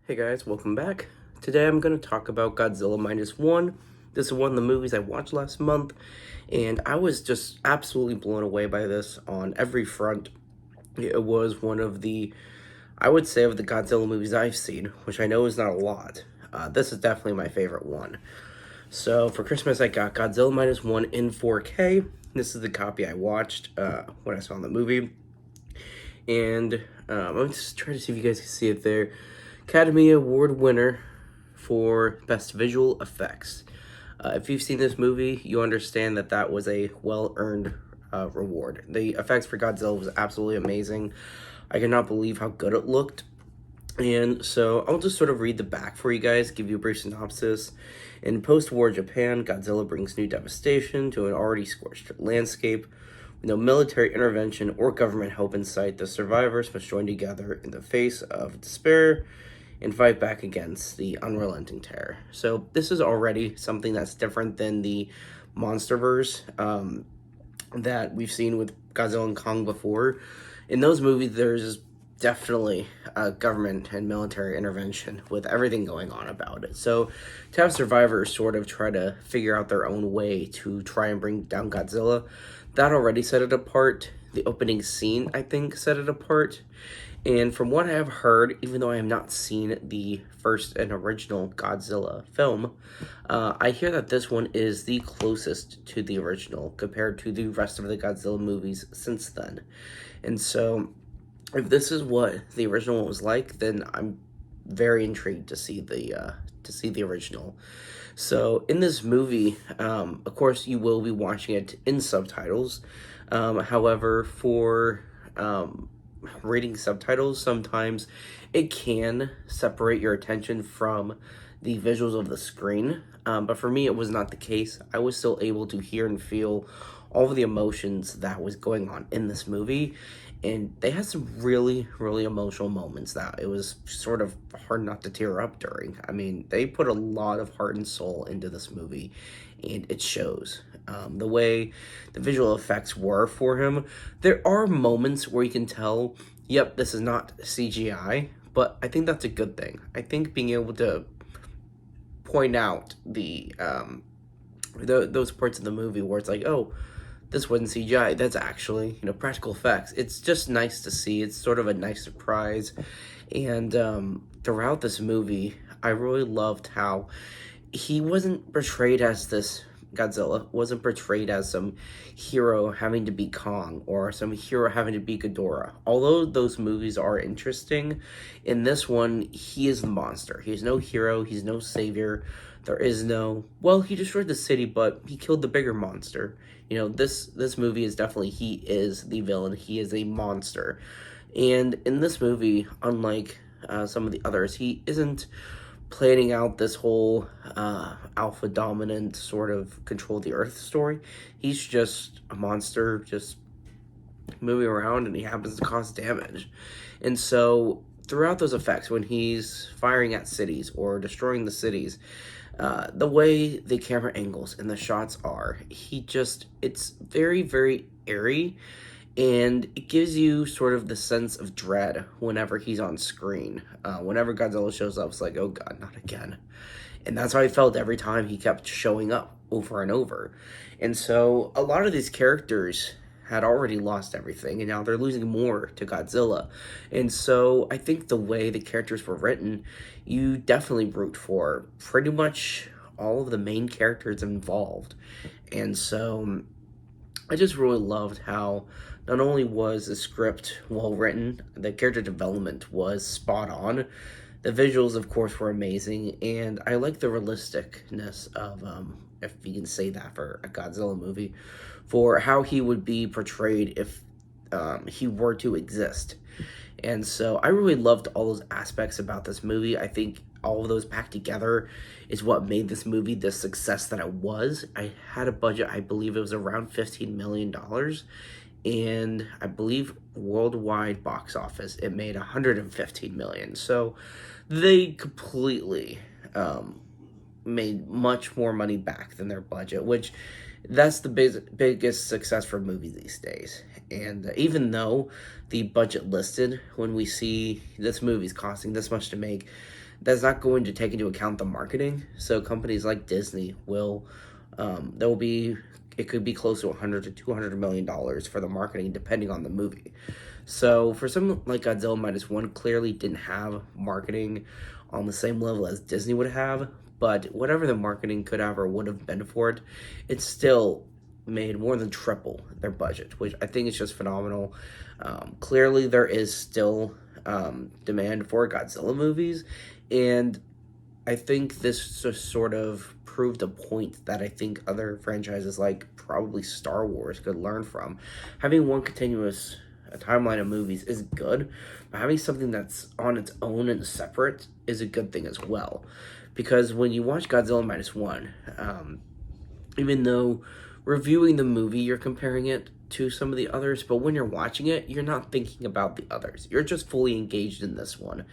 Hey guys, welcome back. Today I'm going to talk about Godzilla Minus One. This is one of the movies I watched last month, and I was just absolutely blown away by this on every front. It was one of the, I would say, of the Godzilla movies I've seen, which I know is not a lot. This is definitely my favorite one. So for Christmas, I got Godzilla Minus One in 4K. This is the copy I watched when I saw the movie. And I'm just trying to see if you guys can see it there. Academy Award winner for Best Visual Effects. If you've seen this movie, you understand that that was a well-earned reward. The effects for Godzilla was absolutely amazing. I cannot believe how good it looked. And so I'll just sort of read the back for you guys, give you a brief synopsis. In post-war Japan, Godzilla brings new devastation to an already scorched landscape. With no military intervention or government help in sight, the survivors must join together in the face of despair and fight back against the unrelenting terror. So this is already something that's different than the MonsterVerse that we've seen with Godzilla and Kong before. In those movies, there's definitely government and military intervention with everything going on about it. So to have survivors sort of try to figure out their own way to try and bring down Godzilla, that already set it apart. The opening scene, I think, set it apart. And from what I have heard, even though I have not seen the first and original Godzilla film, I hear that this one is the closest to the original compared to the rest of the Godzilla movies since then. And so, if this is what the original one was like, then I'm very intrigued to see the original. So in this movie, of course, you will be watching it in subtitles. However, for reading subtitles, sometimes it can separate your attention from the visuals of the screen. But for me, it was not the case. I was still able to hear and feel all of the emotions that was going on in this movie. And they had some really, really emotional moments that it was sort of hard not to tear up during. I mean, they put a lot of heart and soul into this movie, and it shows. The way the visual effects were for him, there are moments where you can tell, yep, this is not CGI, but I think that's a good thing. I think being able to point out those parts of the movie where it's like, oh, this wasn't CGI, that's actually, practical effects. It's just nice to see. It's sort of a nice surprise. And throughout this movie, I really loved how he wasn't portrayed as this Godzilla, wasn't portrayed as some hero having to be Kong or some hero having to be Ghidorah. Although those movies are interesting, in this one, he is the monster. He's no hero, he's no savior. There is no, well, he destroyed the city, but he killed the bigger monster. This movie is definitely, he is the villain. He is a monster. And in this movie, unlike some of the others, he isn't planning out this whole alpha dominant sort of control the earth story. He's just a monster, just moving around, and he happens to cause damage. And so throughout those effects, when he's firing at cities or destroying the cities, the way the camera angles and the shots are, it's very, very airy, and it gives you sort of the sense of dread whenever he's on screen. Whenever Godzilla shows up, it's like, oh god, not again. And that's how I felt every time he kept showing up over and over. And so a lot of these characters had already lost everything, and now they're losing more to Godzilla. And so I think the way the characters were written, you definitely root for pretty much all of the main characters involved. And so I just really loved how not only was the script well written, the character development was spot on. The visuals, of course, were amazing, and I like the realisticness of, if you can say that for a Godzilla movie, for how he would be portrayed if he were to exist. And so I really loved all those aspects about this movie. I think all of those packed together is what made this movie the success that it was. I had a budget, I believe it was around $15 million. And I believe worldwide box office, it made $115 million. So they completely made much more money back than their budget, which that's the biggest success for movies these days. And even though the budget listed, when we see this movie's costing this much to make, that's not going to take into account the marketing. So companies like Disney will, there will be, it could be close to 100 to 200 million dollars for the marketing, depending on the movie. So for something like Godzilla minus one, clearly didn't have marketing on the same level as Disney would have, but whatever the marketing could have or would have been for it, it still made more than triple their budget, which I think is just phenomenal. Clearly, there is still demand for Godzilla movies, and I think this just sort of proved a point that I think other franchises like probably Star Wars could learn from. Having one continuous timeline of movies is good, but having something that's on its own and separate is a good thing as well. Because when you watch Godzilla minus one, even though reviewing the movie, you're comparing it to some of the others, but when you're watching it, you're not thinking about the others. You're just fully engaged in this one.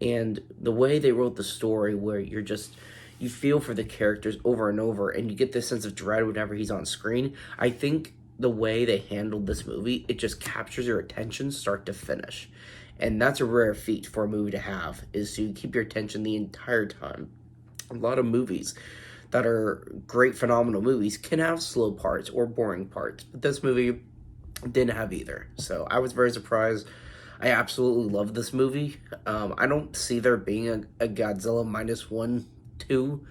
And the way they wrote the story, where you feel for the characters over and over, and you get this sense of dread whenever he's on screen. I think the way they handled this movie, it just captures your attention start to finish. And that's a rare feat for a movie to have, is to keep your attention the entire time. A lot of movies that are great, phenomenal movies can have slow parts or boring parts, but this movie didn't have either. So I was very surprised. I absolutely love this movie. I don't see there being a Godzilla minus one, two,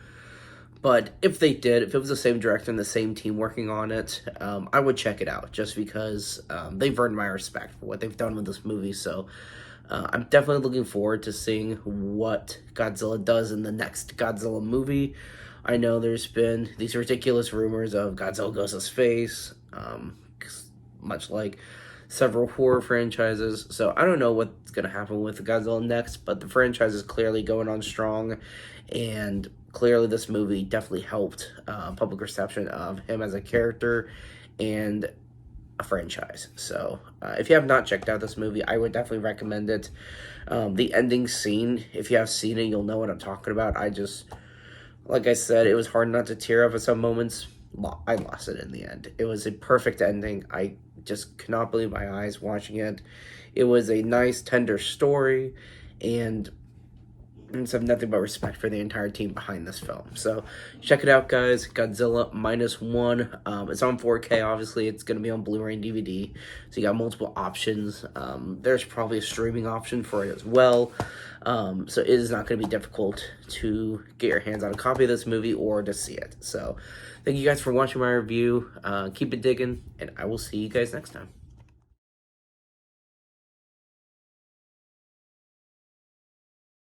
but if they did, if it was the same director and the same team working on it, I would check it out just because they've earned my respect for what they've done with this movie. So I'm definitely looking forward to seeing what Godzilla does in the next Godzilla movie. I know there's been these ridiculous rumors of Godzilla goes to space, much like several horror franchises. So I don't know what's going to happen with Godzilla next, but the franchise is clearly going on strong, and clearly this movie definitely helped public reception of him as a character and a franchise. So if you have not checked out this movie, I would definitely recommend it. The ending scene, if you have seen it, you'll know what I'm talking about. Like I said, it was hard not to tear up at some moments. I lost it in the end. It was a perfect ending. I just could not believe my eyes watching it. It was a nice, tender story, and I just have nothing but respect for the entire team behind this film. So check it out, guys. Godzilla minus one. It's on 4K, obviously. It's going to be on Blu-ray and DVD. So you got multiple options. There's probably a streaming option for it as well. So it is not going to be difficult to get your hands on a copy of this movie or to see it. So thank you guys for watching my review. Keep it digging, and I will see you guys next time.